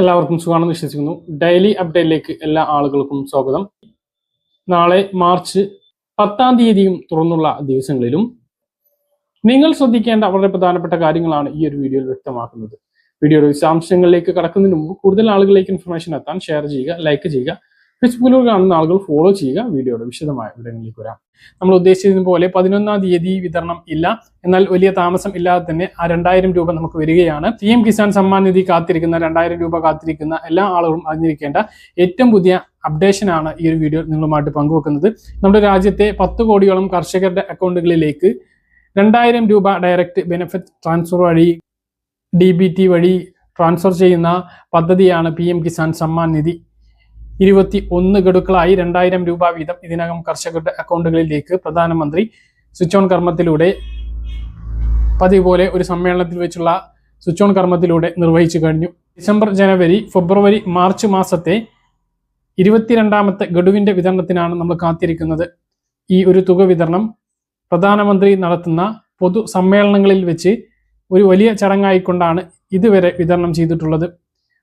എല്ലാവർക്കും സുഖമാണെന്ന് വിശ്വസിക്കുന്നു. ഡെയിലി അപ്ഡേറ്റിലേക്ക് എല്ലാ ആളുകൾക്കും സ്വാഗതം. നാളെ മാർച്ച് 10-ാം തീയതിയും തുറന്നുള്ള ദിവസങ്ങളിലും നിങ്ങൾ ശ്രദ്ധിക്കേണ്ട വളരെ പ്രധാനപ്പെട്ട കാര്യങ്ങളാണ് ഈ ഒരു വീഡിയോയിൽ വ്യക്തമാക്കുന്നത്. വീഡിയോയുടെ വിശദാംശങ്ങളിലേക്ക് കടക്കുന്നതിന് മുമ്പ് കൂടുതൽ ആളുകളിലേക്ക് ഇൻഫർമേഷൻ എത്താൻ ഷെയർ ചെയ്യുക, ലൈക്ക് ചെയ്യുക. ഫേസ്ബുക്കിലൂടെ കാണുന്ന ആളുകൾ ഫോളോ ചെയ്യുക. വീഡിയോയുടെ വിശദമായ വിവരങ്ങളിലേക്ക് വരാം. നമ്മൾ ഉദ്ദേശിച്ചതിന് പോലെ 11-ാം തീയതി വിതരണം ഇല്ല. എന്നാൽ വലിയ താമസം ഇല്ലാതെ തന്നെ ആ 2000 രൂപ നമുക്ക് വരികയാണ്. PM കിസാൻ സമ്മാൻ നിധി കാത്തിരിക്കുന്ന 2000 രൂപ കാത്തിരിക്കുന്ന എല്ലാ ആളുകളും അറിഞ്ഞിരിക്കേണ്ട ഏറ്റവും പുതിയ അപ്ഡേഷൻ ആണ് ഈ ഒരു വീഡിയോ നിങ്ങളുമായിട്ട് പങ്കുവെക്കുന്നത്. നമ്മുടെ രാജ്യത്തെ 10 കോടിയോളം കർഷകരുടെ അക്കൗണ്ടുകളിലേക്ക് 2000 രൂപ ഡയറക്റ്റ് ബെനിഫിറ്റ് ട്രാൻസ്ഫർ വഴി DBT വഴി ട്രാൻസ്ഫർ ചെയ്യുന്ന പദ്ധതിയാണ് PM കിസാൻ സമ്മാൻ നിധി. 21 ഗഡുക്കളായി 2000 രൂപ വീതം ഇതിനകം കർഷകരുടെ അക്കൗണ്ടുകളിലേക്ക് പ്രധാനമന്ത്രി സ്വിച്ച് ഓൺ കർമ്മത്തിലൂടെ പതിവ് പോലെ ഒരു സമ്മേളനത്തിൽ വെച്ചുള്ള സ്വിച്ച് ഓൺ കർമ്മത്തിലൂടെ നിർവഹിച്ചു കഴിഞ്ഞു. ഡിസംബർ, ജനുവരി, ഫെബ്രുവരി, മാർച്ച് മാസത്തെ 22ാമത്തെ ഗഡുവിന്റെ വിതരണത്തിനാണ് നമ്മൾ കാത്തിരിക്കുന്നത്. ഈ ഒരു തുക വിതരണം പ്രധാനമന്ത്രി നടത്തുന്ന പൊതു സമ്മേളനങ്ങളിൽ വെച്ച് ഒരു വലിയ ചടങ്ങായിക്കൊണ്ടാണ് ഇതുവരെ വിതരണം ചെയ്തിട്ടുള്ളത്.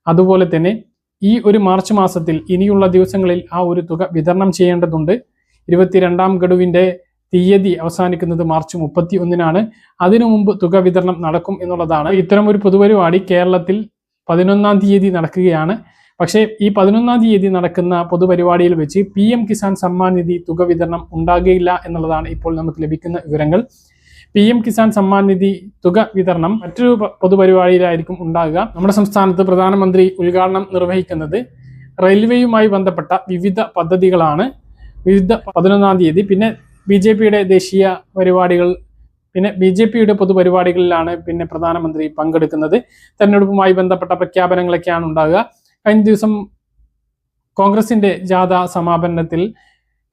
അതുപോലെ തന്നെ ഈ ഒരു മാർച്ച് മാസത്തിൽ ഇനിയുള്ള ദിവസങ്ങളിൽ ആ ഒരു തുക വിതരണം ചെയ്യേണ്ടതുണ്ട്. 22ാം ഗഡുവിന്റെ തീയതി അവസാനിക്കുന്നത് മാർച്ച് 31-നാണ്. അതിനു മുമ്പ് തുക വിതരണം നടക്കും എന്നുള്ളതാണ്. ഇത്തരം ഒരു പൊതുപരിപാടി കേരളത്തിൽ 11-ാം തീയതി നടക്കുകയാണ്. പക്ഷേ ഈ 11-ാം തീയതി നടക്കുന്ന പൊതുപരിപാടിയിൽ വെച്ച് PM കിസാൻ സമ്മാൻ നിധി തുക വിതരണം ഉണ്ടാകുകയില്ല എന്നുള്ളതാണ് ഇപ്പോൾ നമുക്ക് ലഭിക്കുന്ന വിവരങ്ങൾ. PM കിസാൻ സമ്മാൻ നിധി തുക വിതരണം മറ്റൊരു പൊതുപരിപാടിയിലായിരിക്കും ഉണ്ടാകുക. നമ്മുടെ സംസ്ഥാനത്ത് പ്രധാനമന്ത്രി ഉദ്ഘാടനം നിർവഹിക്കുന്നത് റെയിൽവേയുമായി ബന്ധപ്പെട്ട വിവിധ പദ്ധതികളാണ്. 11-ാം തീയതി പിന്നെ BJPയുടെ ദേശീയ പരിപാടികൾ, പിന്നെ BJPയുടെ പൊതുപരിപാടികളിലാണ് പിന്നെ പ്രധാനമന്ത്രി പങ്കെടുക്കുന്നത്. തെരഞ്ഞെടുപ്പുമായി ബന്ധപ്പെട്ട പ്രഖ്യാപനങ്ങളൊക്കെയാണ് ഉണ്ടാകുക. കഴിഞ്ഞ ദിവസം കോൺഗ്രസിന്റെ ജാഥ സമാപനത്തിൽ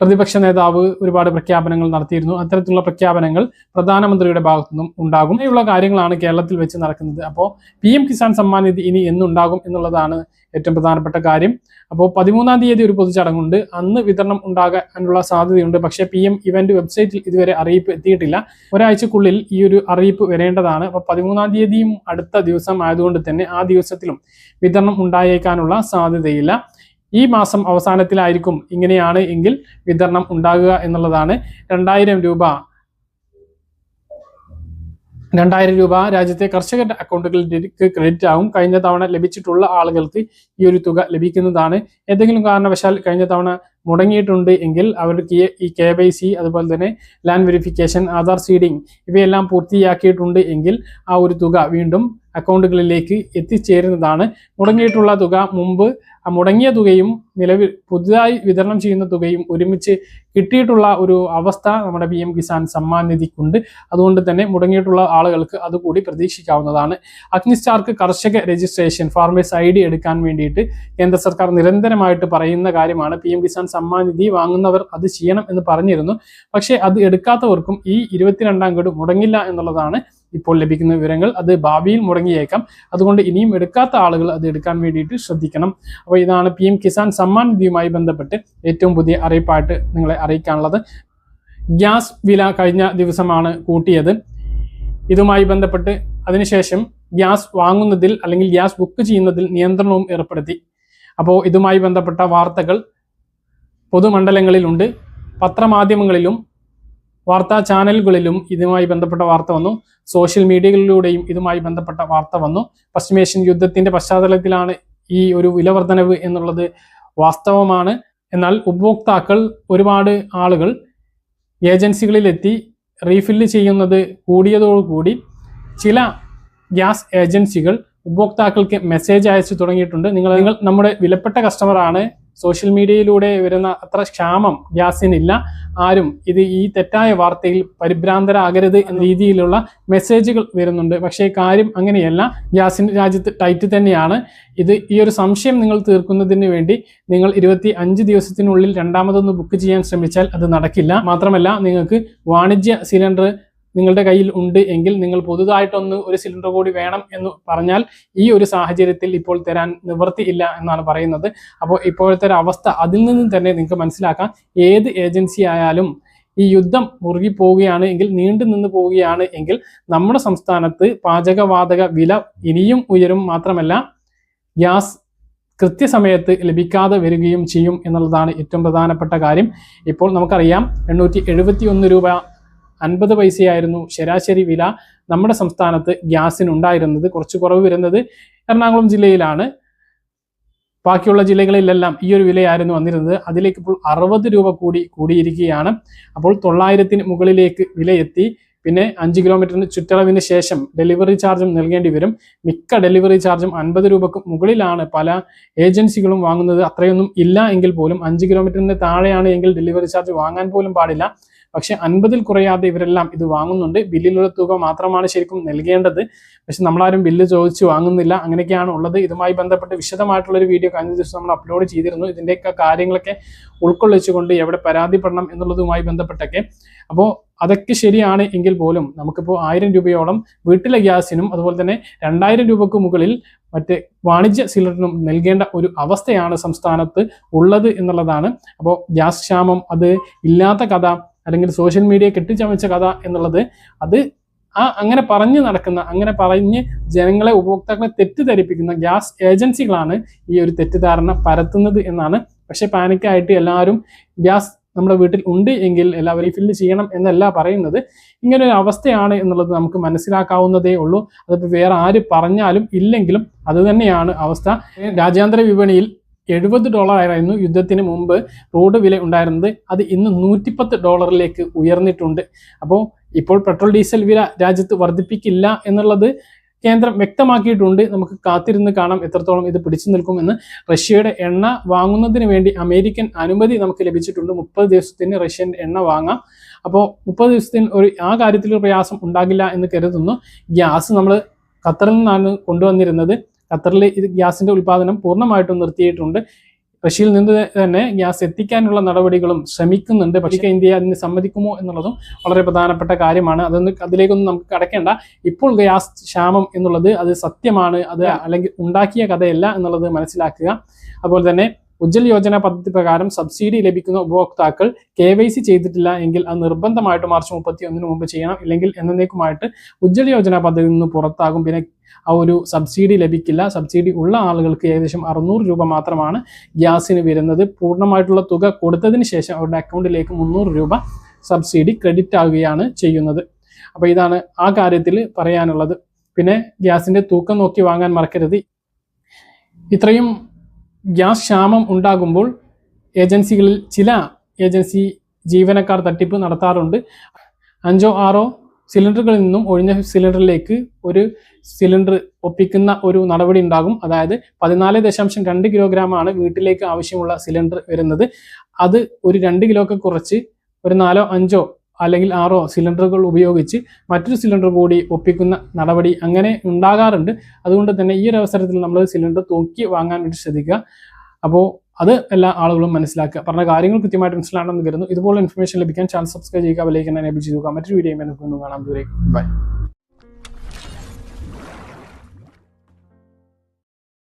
പ്രതിപക്ഷ നേതാവ് ഒരുപാട് പ്രഖ്യാപനങ്ങൾ നടത്തിയിരുന്നു. അത്തരത്തിലുള്ള പ്രഖ്യാപനങ്ങൾ പ്രധാനമന്ത്രിയുടെ ഭാഗത്തുനിന്നും ഉണ്ടാകും. ഇങ്ങനെയുള്ള കാര്യങ്ങളാണ് കേരളത്തിൽ വെച്ച് നടക്കുന്നത്. അപ്പോൾ PM കിസാൻ സമ്മാൻ നിധി ഇനി എന്നുണ്ടാകും എന്നുള്ളതാണ് ഏറ്റവും പ്രധാനപ്പെട്ട കാര്യം. അപ്പോൾ 13-ാം തീയതി ഒരു പൊതുചടങ്ങുണ്ട്. അന്ന് വിതരണം ഉണ്ടാകാനുള്ള സാധ്യതയുണ്ട്. പക്ഷേ PM ഇവന്റ് വെബ്സൈറ്റിൽ ഇതുവരെ അറിയിപ്പ് എത്തിയിട്ടില്ല. ഒരാഴ്ചക്കുള്ളിൽ ഈ ഒരു അറിയിപ്പ് വരേണ്ടതാണ്. അപ്പോൾ 13-ാം തീയതിയും അടുത്ത ദിവസം ആയതുകൊണ്ട് തന്നെ ആ ദിവസത്തിലും വിതരണം ഉണ്ടായേക്കാനുള്ള സാധ്യതയില്ല. ഈ മാസം അവസാനത്തിലായിരിക്കും ഇങ്ങനെയാണ് എങ്കിൽ വിതരണം ഉണ്ടാകുക എന്നുള്ളതാണ്. 2000 രൂപ രാജ്യത്തെ കർഷകരുടെ അക്കൗണ്ടുകളിലേക്ക് ക്രെഡിറ്റ് ആകും. കഴിഞ്ഞ തവണ ലഭിച്ചിട്ടുള്ള ആളുകൾക്ക് ഈ ഒരു തുക ലഭിക്കുന്നതാണ്. ഏതെങ്കിലും കാരണവശാൽ കഴിഞ്ഞ തവണ മുടങ്ങിയിട്ടുണ്ട് എങ്കിൽ അവർക്ക് ഈ KYC, അതുപോലെ തന്നെ ലാൻഡ് വെരിഫിക്കേഷൻ, ആധാർ സീഡിംഗ് ഇവയെല്ലാം പൂർത്തിയാക്കിയിട്ടുണ്ട് എങ്കിൽ ആ ഒരു തുക വീണ്ടും അക്കൗണ്ടുകളിലേക്ക് എത്തിച്ചേരുന്നതാണ്. മുടങ്ങിയിട്ടുള്ള തുക മുമ്പ് മുടങ്ങിയ തുകയും നിലവിൽ പുതുതായി വിതരണം ചെയ്യുന്ന തുകയും ഒരുമിച്ച് കിട്ടിയിട്ടുള്ള ഒരു അവസ്ഥ നമ്മുടെ PM കിസാൻ സമ്മാൻ നിധിക്കുണ്ട്. അതുകൊണ്ട് തന്നെ മുടങ്ങിയിട്ടുള്ള ആളുകൾക്ക് അതുകൂടി പ്രതീക്ഷിക്കാവുന്നതാണ്. അഗ്നിസ്റ്റാർക്ക് കർഷക രജിസ്ട്രേഷൻ, ഫാർമേഴ്സ് ID എടുക്കാൻ വേണ്ടിയിട്ട് കേന്ദ്ര സർക്കാർ നിരന്തരമായിട്ട് പറയുന്ന കാര്യമാണ്. PM കിസാൻ സമ്മാൻ നിധി വാങ്ങുന്നവർ അത് ചെയ്യണം എന്ന് പറഞ്ഞിരുന്നു. പക്ഷേ അത് എടുക്കാത്തവർക്കും ഈ 22ാം ഗഡു മുടങ്ങില്ല എന്നുള്ളതാണ് ഇപ്പോൾ ലഭിക്കുന്ന വിവരങ്ങൾ. അത് ഭാവിയിൽ മുടങ്ങിയേക്കാം. അതുകൊണ്ട് ഇനിയും എടുക്കാത്ത ആളുകൾ അത് എടുക്കാൻ വേണ്ടിയിട്ട് ശ്രദ്ധിക്കണം. അപ്പോൾ ഇതാണ് PM കിസാൻ സമ്മാൻ നിധിയുമായി ബന്ധപ്പെട്ട് ഏറ്റവും പുതിയ അറിയിപ്പായിട്ട് നിങ്ങളെ അറിയിക്കാനുള്ളത്. ഗ്യാസ് വില കഴിഞ്ഞ ദിവസമാണ് കൂട്ടിയത്. ഇതുമായി ബന്ധപ്പെട്ട് അതിനുശേഷം ഗ്യാസ് വാങ്ങുന്നതിൽ അല്ലെങ്കിൽ ഗ്യാസ് ബുക്ക് ചെയ്യുന്നതിൽ നിയന്ത്രണവും ഏർപ്പെടുത്തി. അപ്പോൾ ഇതുമായി ബന്ധപ്പെട്ട വാർത്തകൾ പൊതുമണ്ഡലങ്ങളിലുണ്ട്. പത്രമാധ്യമങ്ങളിലും വാർത്താ ചാനലുകളിലും ഇതുമായി ബന്ധപ്പെട്ട വാർത്ത വന്നു. സോഷ്യൽ മീഡിയകളിലൂടെയും ഇതുമായി ബന്ധപ്പെട്ട വാർത്ത വന്നു. പശ്ചിമേഷ്യൻ യുദ്ധത്തിന്റെ പശ്ചാത്തലത്തിലാണ് ഈ ഒരു വിലവർദ്ധനവ് എന്നുള്ളത് വാസ്തവമാണ്. എന്നാൽ ഉപഭോക്താക്കൾ, ഒരുപാട് ആളുകൾ ഏജൻസികളിലെത്തി റീഫില്ല് ചെയ്യുന്നത് കൂടിയതോടുകൂടി ചില ഗ്യാസ് ഏജൻസികൾ ഉപഭോക്താക്കൾക്ക് മെസ്സേജ് അയച്ചു തുടങ്ങിയിട്ടുണ്ട്. നിങ്ങൾ നമ്മുടെ വിലപ്പെട്ട കസ്റ്റമറാണ്, സോഷ്യൽ മീഡിയയിലൂടെ വരുന്ന അത്ര ക്ഷാമം ഗ്യാസിനില്ല, ആരും ഈ തെറ്റായ വാർത്തയിൽ പരിഭ്രാന്തരാകരുത് എന്ന രീതിയിലുള്ള മെസ്സേജുകൾ വരുന്നുണ്ട്. പക്ഷേ കാര്യം അങ്ങനെയല്ല. ഗ്യാസിന് രാജ്യത്ത് ടൈറ്റ് തന്നെയാണ്. ഈ ഒരു സംശയം നിങ്ങൾ തീർക്കുന്നതിന് വേണ്ടി നിങ്ങൾ 25 ദിവസത്തിനുള്ളിൽ രണ്ടാമതൊന്ന് ബുക്ക് ചെയ്യാൻ ശ്രമിച്ചാൽ അത് നടക്കില്ല. മാത്രമല്ല, നിങ്ങൾക്ക് വാണിജ്യ സിലിണ്ടർ നിങ്ങളുടെ കയ്യിൽ ഉണ്ട് എങ്കിൽ നിങ്ങൾ പുതുതായിട്ടൊന്ന് ഒരു സിലിണ്ടർ കൂടി വേണം എന്ന് പറഞ്ഞാൽ ഈ ഒരു സാഹചര്യത്തിൽ ഇപ്പോൾ തരാൻ നിവൃത്തിയില്ല എന്നാണ് പറയുന്നത്. അപ്പോൾ ഇപ്പോഴത്തെ ഒരു അവസ്ഥ അതിൽ നിന്നും തന്നെ നിങ്ങൾക്ക് മനസ്സിലാക്കാം. ഏത് ഏജൻസി ആയാലും ഈ യുദ്ധം മുറുകി പോവുകയാണ് എങ്കിൽ, നീണ്ടു നിന്ന് പോവുകയാണ് എങ്കിൽ നമ്മുടെ സംസ്ഥാനത്ത് പാചകവാതക വില ഇനിയും ഉയരും. മാത്രമല്ല ഗ്യാസ് കൃത്യസമയത്ത് ലഭിക്കാതെ വരികയും ചെയ്യും എന്നുള്ളതാണ് ഏറ്റവും പ്രധാനപ്പെട്ട കാര്യം. ഇപ്പോൾ നമുക്കറിയാം 871 രൂപ 50 പൈസയായിരുന്നു ശരാശരി വില നമ്മുടെ സംസ്ഥാനത്ത് ഗ്യാസിനുണ്ടായിരുന്നത്. കുറച്ച് കുറവ് വരുന്നത് എറണാകുളം ജില്ലയിലാണ്. ബാക്കിയുള്ള ജില്ലകളിലെല്ലാം ഈ ഒരു വിലയായിരുന്നു വന്നിരുന്നത്. അതിലേക്ക് ഇപ്പോൾ 60 രൂപ കൂടിയിരിക്കുകയാണ്. അപ്പോൾ 900-ന് മുകളിലേക്ക് വിലയെത്തി. പിന്നെ 5 കിലോമീറ്ററിന് ചുറ്റളവിന് ശേഷം ഡെലിവറി ചാർജും നൽകേണ്ടി വരും. മിക്ക ഡെലിവറി ചാർജും 50 രൂപക്ക് മുകളിലാണ് പല ഏജൻസികളും വാങ്ങുന്നത്. അത്രയൊന്നും ഇല്ല എങ്കിൽ പോലും 5 കിലോമീറ്ററിന് താഴെയാണ് എങ്കിൽ ഡെലിവറി ചാർജ് വാങ്ങാൻ പോലും പാടില്ല. പക്ഷെ 50-ൽ കുറയാതെ ഇവരെല്ലാം ഇത് വാങ്ങുന്നുണ്ട്. ബില്ലിലുള്ള തുക മാത്രമാണ് ശരിക്കും നൽകേണ്ടത്. പക്ഷെ നമ്മളാരും ബില്ല് ചോദിച്ച് വാങ്ങുന്നില്ല. അങ്ങനെയൊക്കെയാണ് ഉള്ളത്. ഇതുമായി ബന്ധപ്പെട്ട് വിശദമായിട്ടുള്ളൊരു വീഡിയോ കഴിഞ്ഞ ദിവസം നമ്മൾ അപ്ലോഡ് ചെയ്തിരുന്നു. ഇതിൻ്റെയൊക്കെ കാര്യങ്ങളൊക്കെ ഉൾക്കൊള്ളിച്ചുകൊണ്ട് എവിടെ പരാതിപ്പെടണം എന്നുള്ളതുമായി ബന്ധപ്പെട്ടൊക്കെ. അപ്പോൾ അതൊക്കെ ശരിയാണ് എങ്കിൽ പോലും നമുക്കിപ്പോൾ 1000 രൂപയോളം വീട്ടിലെ ഗ്യാസിനും അതുപോലെ തന്നെ 2000 രൂപക്ക് മുകളിൽ മറ്റ് വാണിജ്യ സിലിണ്ടറിനും നൽകേണ്ട ഒരു അവസ്ഥയാണ് സംസ്ഥാനത്ത് ഉള്ളത് എന്നുള്ളതാണ്. അപ്പോൾ ഗ്യാസ് ക്ഷാമം അത് ഇല്ലാത്ത കഥ അല്ലെങ്കിൽ സോഷ്യൽ മീഡിയ കെട്ടിച്ചമച്ച കഥ എന്നുള്ളത് അത് അങ്ങനെ പറഞ്ഞു നടക്കുന്ന, അങ്ങനെ പറഞ്ഞ് ജനങ്ങളെ, ഉപഭോക്താക്കളെ തെറ്റിദ്ധരിപ്പിക്കുന്ന ഗ്യാസ് ഏജൻസികളാണ് ഈ ഒരു തെറ്റിദ്ധാരണ പരത്തുന്നത് എന്നാണ്. പക്ഷെ പാനിക്കായിട്ട് എല്ലാവരും ഗ്യാസ് നമ്മുടെ വീട്ടിൽ ഉണ്ട് എങ്കിൽ എല്ലാവരും ഫില്ല് ചെയ്യണം എന്നല്ല പറയുന്നത്. ഇങ്ങനെ ഒരു അവസ്ഥയാണ് എന്നുള്ളത് നമുക്ക് മനസ്സിലാക്കാവുന്നതേ ഉള്ളൂ. അതിപ്പോൾ വേറെ ആര് പറഞ്ഞാലും ഇല്ലെങ്കിലും അത് തന്നെയാണ് അവസ്ഥ. രാജ്യാന്തര വിപണിയിൽ $70 ആയിരുന്നു യുദ്ധത്തിന് മുമ്പ് റോഡ് വില ഉണ്ടായിരുന്നത്. അത് ഇന്ന് $110 ഉയർന്നിട്ടുണ്ട്. അപ്പോൾ ഇപ്പോൾ പെട്രോൾ ഡീസൽ വില രാജ്യത്ത് വർദ്ധിപ്പിക്കില്ല എന്നുള്ളത് കേന്ദ്രം വ്യക്തമാക്കിയിട്ടുണ്ട്. നമുക്ക് കാത്തിരുന്ന് കാണാം എത്രത്തോളം ഇത് പിടിച്ചു നിൽക്കുമെന്ന്. റഷ്യയുടെ എണ്ണ വാങ്ങുന്നതിന് വേണ്ടി അമേരിക്കൻ അനുമതി നമുക്ക് ലഭിച്ചിട്ടുണ്ട്. 30 ദിവസത്തിന് റഷ്യൻ എണ്ണ വാങ്ങാം. അപ്പോൾ 30 ദിവസത്തിന് ആ കാര്യത്തിൽ പ്രയാസം ഉണ്ടാകില്ല എന്ന് കരുതുന്നു. ഗ്യാസ് നമ്മൾ ഖത്തറിൽ നിന്നാണ് കൊണ്ടുവന്നിരുന്നത്. ഖത്തറിൽ ഇത് ഗ്യാസിന്റെ ഉൽപ്പാദനം പൂർണ്ണമായിട്ടും നിർത്തിയിട്ടുണ്ട്. റഷ്യയിൽ നിന്ന് തന്നെ ഗ്യാസ് എത്തിക്കാനുള്ള നടപടികളും ശ്രമിക്കുന്നുണ്ട്. പക്ഷേ ഇന്ത്യ അതിന് സമ്മതിക്കുമോ എന്നുള്ളതും വളരെ പ്രധാനപ്പെട്ട കാര്യമാണ്. അതിലേക്കൊന്നും നമുക്ക് കടക്കേണ്ട. ഇപ്പോൾ ഗ്യാസ് ക്ഷാമം എന്നുള്ളത് അത് സത്യമാണ്, അത് അല്ലെങ്കിൽ ഉണ്ടാക്കിയ കഥയല്ല എന്നുള്ളത് മനസ്സിലാക്കുക. അതുപോലെ തന്നെ ഉജ്ജൽ യോജന പദ്ധതി പ്രകാരം സബ്സിഡി ലഭിക്കുന്ന ഉപഭോക്താക്കൾ KYC ചെയ്തിട്ടില്ല എങ്കിൽ അത് നിർബന്ധമായിട്ട് മാർച്ച് 31-ന് മുമ്പ് ചെയ്യണം. ഇല്ലെങ്കിൽ എന്നേക്കുമായിട്ട് ഉജ്ജൽ യോജന പദ്ധതിയിൽ നിന്ന് പുറത്താകും. പിന്നെ ആ ഒരു സബ്സിഡി ലഭിക്കില്ല. സബ്സിഡി ഉള്ള ആളുകൾക്ക് ഏകദേശം 600 രൂപ മാത്രമാണ് ഗ്യാസിന് വരുന്നത്. പൂർണ്ണമായിട്ടുള്ള തുക കൊടുത്തതിന് ശേഷം അവരുടെ അക്കൗണ്ടിലേക്ക് 300 രൂപ സബ്സിഡി ക്രെഡിറ്റ് ആവുകയാണ് ചെയ്യുന്നത്. അപ്പോൾ ഇതാണ് ആ കാര്യത്തിൽ പറയാനുള്ളത്. പിന്നെ ഗ്യാസിന്റെ തൂക്കം നോക്കി വാങ്ങാൻ മറക്കരുത്. ഇത്രയും ഗ്യാസ് ക്ഷാമം ഉണ്ടാകുമ്പോൾ ഏജൻസികളിൽ ചില ഏജൻസി ജീവനക്കാർ തട്ടിപ്പ് നടത്താറുണ്ട്. 5 or 6 സിലിണ്ടറുകളിൽ നിന്നും ഒഴിഞ്ഞ സിലിണ്ടറിലേക്ക് ഒരു സിലിണ്ടർ ഒപ്പിക്കുന്ന ഒരു നടപടി ഉണ്ടാകും. അതായത് 14.2 കിലോഗ്രാമാണ് വീട്ടിലേക്ക് ആവശ്യമുള്ള സിലിണ്ടർ വരുന്നത്. അത് ഒരു 2 കിലോക്ക് കുറച്ച് ഒരു 4 5 അല്ലെങ്കിൽ 6 സിലിണ്ടറുകൾ ഉപയോഗിച്ച് മറ്റൊരു സിലിണ്ടർ കൂടി ഒപ്പിക്കുന്ന നടപടി അങ്ങനെ ഉണ്ടാകാറുണ്ട്. അതുകൊണ്ട് തന്നെ ഈ ഒരു അവസരത്തിൽ നമ്മൾ സിലിണ്ടർ തൂക്കി വാങ്ങാൻ വേണ്ടി ശ്രദ്ധിക്കുക. അപ്പോൾ അത് എല്ലാ ആളുകളും മനസ്സിലാക്കുക. പറഞ്ഞ കാര്യങ്ങൾ കൃത്യമായിട്ട് മനസ്സിലാണെന്ന് കരുതുന്നു. ഇതുപോലെ ഇൻഫർമേഷൻ ലഭിക്കാൻ ചാനൽ സബ്സ്ക്രൈബ് ചെയ്യുക, ബെൽ ഐക്കൺ എനേബിൾ ചെയ്യുക. മറ്റൊരു വീഡിയോ നമുക്ക് കാണാം. ദൂരേക്ക് ബൈ.